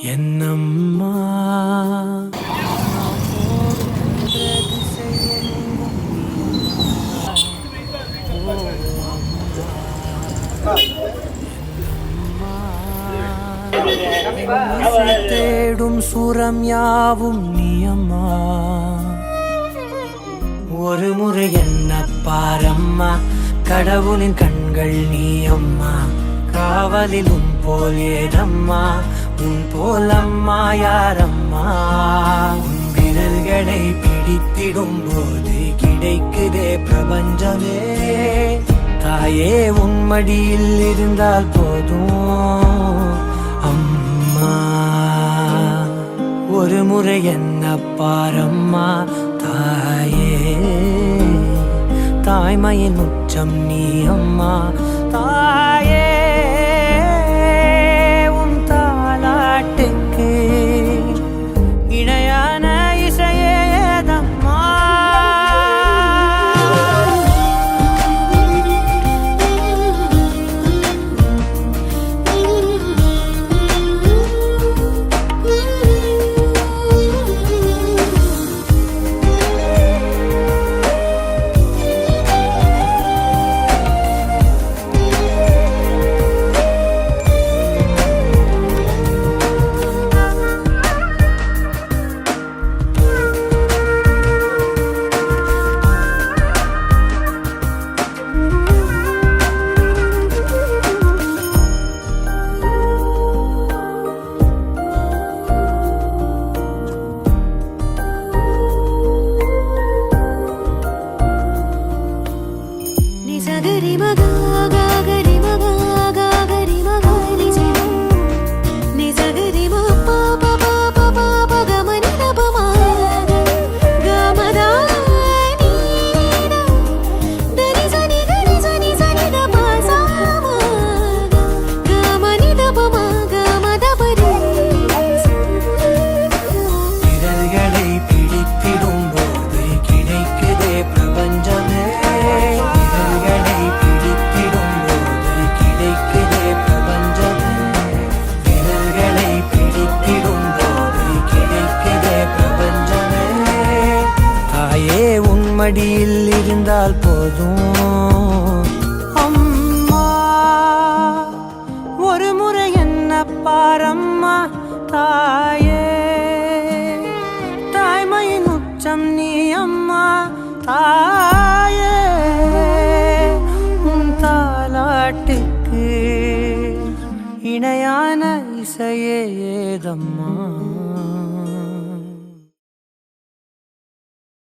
என்னம்மா தேடும் சுரம் யாவும் நீயம்மா ஒரு முறை என்ன பாரம்மா கடவுளின் கண்கள் நீயம்மா காவலில் உன் போல் ஏதம்மா உன் போல் அம்மா யாரம்மா உன் விரல்களை பிடித்திடும் போது கிடைக்குதே பிரபஞ்சமே தாயே உன் மடியில் இருந்தால் போதும் அம்மா ஒரு முறை என்ன பாரம்மா தாயே தாய்மையின் உச்சம் நீ அம்மா தாயே உன் தாலாட்டுக்கு இணையான இசையேதம்மா மடியில் இருந்தால் போதும் அம்மா ஒரு முறை என்ன பாரம்மா தாயே தாய்மையின் உச்சம் நீ அம்மா தாயே உன் தாலாட்டுக்கு இணையான இசையே ஏதம்மா